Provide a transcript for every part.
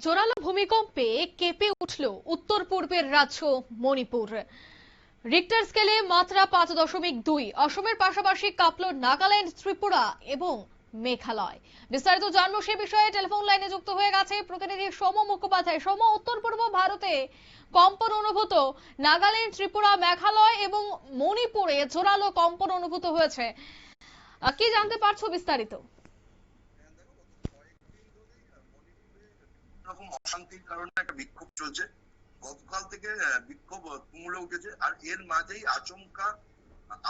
জোরালো ভূমিকম্পে কেঁপে উঠল উত্তর পূর্বের রাজ্য মণিপুর। রিক্টার স্কেলে মাত্রা 5.2। অসমের পাশাপাশি কাঁপল নাগাল্যান্ড, ত্রিপুরা এবং মেঘালয়। বিস্তারিত জানবো সে বিষয়ে টেলিফোন লাইনে যুক্ত হয়ে গেছে প্রতিনিধি সৌম মুখোপাধ্যায়। সৌম, উত্তর পূর্ব ভারতে কম্পন অনুভূত, নাগাল্যান্ড, ত্রিপুরা, মেঘালয় এবং মণিপুরে জোরালো কম্পন অনুভূত হয়েছে। কি জানতে পারছো বিস্তারিত? রকম অশান্তির কারণে একটা বিক্ষোভ চলছে। গতকাল থেকে বিক্ষোভ তুমুলে উঠেছে, আর এর মাঝেই আচমকা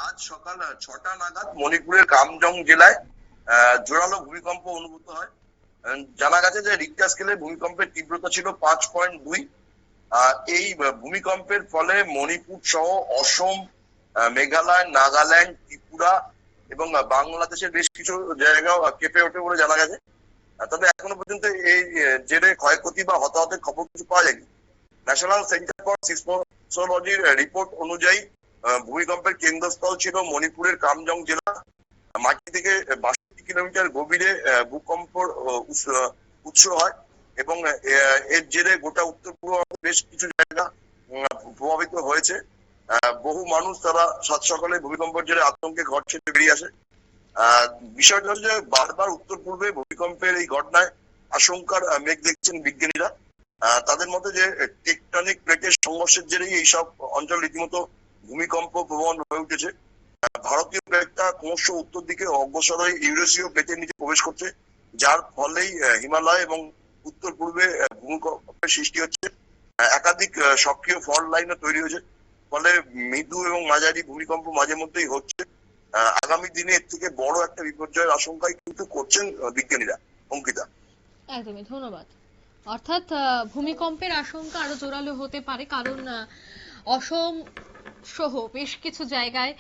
আজ সকাল 6টা নাগাদ মণিপুরের কামজং জেলায় জোরালো ভূমিকম্প অনুভূত হয়। জানা গেছে যে রিক্টার স্কেলে ভূমিকম্পের তীব্রতা ছিল 5.2। এই ভূমিকম্পের ফলে মণিপুর সহ অসম, মেঘালয়, নাগাল্যান্ড, ত্রিপুরা এবং বাংলাদেশের বেশ কিছু জায়গাও কেঁপে ওঠে বলে জানা গেছে। তবে এখনো পর্যন্ত এই জেরে ক্ষয়ক্ষতি বা হতাহতের খবর কিছু পাওয়া যায়নি। ন্যাশনাল সেন্টার ফর সিসমোলজির রিপোর্ট অনুযায়ী ভূমিকম্পের কেন্দ্রস্থল ছিল মণিপুরের কামজং জেলা। মাটি থেকে 62 কিলোমিটার গভীরে ভূকম্প উৎস হয় এবং এর জেরে গোটা উত্তর পূর্ব বেশ কিছু জায়গা প্রভাবিত হয়েছে। বহু মানুষ তারা সাত সকালে ভূমিকম্পের জেরে আতঙ্কে ঘর ছেড়ে বেরিয়ে আসে। বিষয়টা হচ্ছে বারবার উত্তর পূর্বে ভূমিকম্পের এই ঘটনায় আশঙ্কার মেঘ দেখছেন বিজ্ঞানীরা। তাদের মতে যে টেকটনিক প্লেটের সংঘর্ষের জেরেই এইসব অঞ্চল রীতিমতো ভূমিকম্প প্রবণ হয়ে উঠেছে। ভারতীয় প্লেটটা ক্রমশ উত্তর দিকে অগ্রসর হয়ে ইউরেশীয় প্লেটের নিচে প্রবেশ করছে, যার ফলেই হিমালয় এবং উত্তর পূর্বে ভূমিকম্পের সৃষ্টি হচ্ছে। একাধিক সক্রিয় ফল্ট লাইনও তৈরি হয়েছে, ফলে মৃদু এবং মাঝারি ভূমিকম্প মাঝে মধ্যেই হচ্ছে। আগামী দিনে এর থেকে বড় একটা বিপর্যয়ের আশঙ্কাই কিন্তু করছেন বিজ্ঞানীরা। অঙ্কিতা, একদমই ধন্যবাদ। অর্থাৎ ভূমিকম্পের আশঙ্কা আরো জোরালো হতে পারে, কারণ অসম সহ বেশ কিছু জায়গায়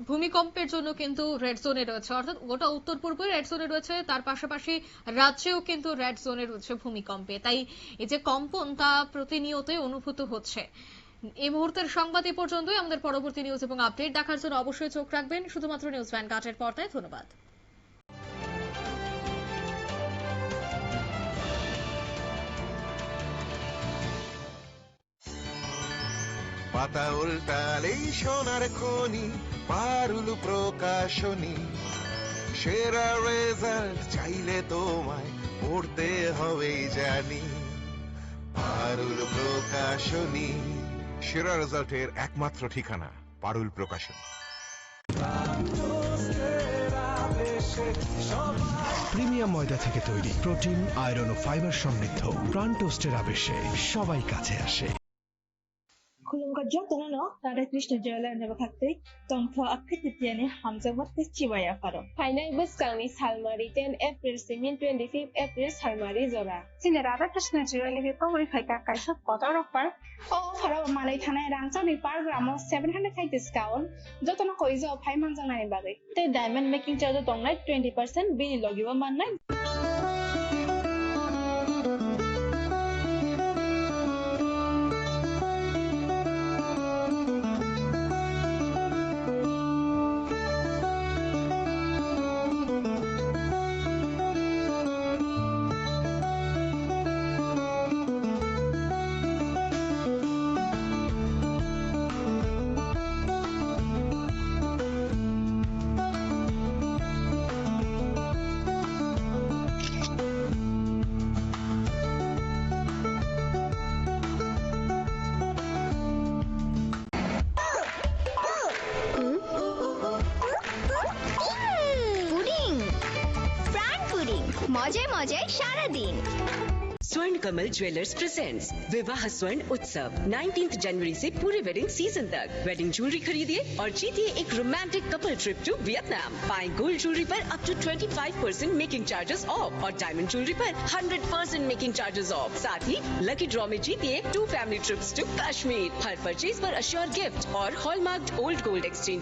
ভূমিকম্পের জন্য কিন্তু রেড জোনে রয়েছে, অর্থাৎ গোটা উত্তর পূর্ব রেড জোনে রয়েছে, তার পাশাপাশি রাজ্যেও কিন্তু রেড জোনে রয়েছে ভূমিকম্পে। তাই এই যে কম্পন তা প্রতিনিয়তই অনুভূত হচ্ছে। এই মুহূর্তের সংবাদ এ পর্যন্তই। আমাদের পরবর্তী নিউজ এবং আপডেট দেখার জন্য অবশ্যই চোখ রাখবেন শুধুমাত্র নিউজ ভ্যানগার্ডের পর্দায়। ধন্যবাদ। পাতা উল্টালেই সোনার খনি, পারুল প্রকাশনী। সেরা রেজাল্ট চাইলে তোমায় পড়তে হবেই জানি, পারুল প্রকাশনী। সেরা রেজাল্টের একমাত্র ঠিকানা পারুল প্রকাশনী। প্রিমিয়াম ময়দা থেকে তৈরি, প্রোটিন, আয়রন ও ফাইবার সমৃদ্ধ প্রাণ টোস্টের আবেশে সবাই কাছে আসে। Kulungkajak tunano tada Krishna Jala Navakakti Tongfa Akititiani Hamza Watte Chivaya Faro. Final Buskani Salmari 10 April Simin 25 April Salmari Zora. Sinarada Krishna Jala Lipovi Faka Kaisa Potter of Park. Oh, Faro Malay Tana Ramsoni Park Ramo 700 discount. Jotano Koizo of Haimanzanani Bagi. The diamond making charge of night 20% Billy Logiva Man night. मजे मजे सारा दिन। स्वर्ण कमल jewellers presents विवाह स्वर्ण उत्सव 19 जनवरी से पूरे वेडिंग सीजन तक। वेडिंग ज्वेलरी खरीदिए और जीतिए एक romantic couple trip to Vietnam. पाएं गोल्ड ज्वेलरी पर up to 25% making charges off और डायमंड ज्वेलरी पर 100% मेकिंग चार्जेस ऑफ। साथ ही लकी ड्रॉ में जीतिए 2 फैमिली ट्रिप्स टू कश्मीर। हर परचेज पर अश्योर गिफ्ट और हॉलमार्क्ड ओल्ड गोल्ड एक्सचेंज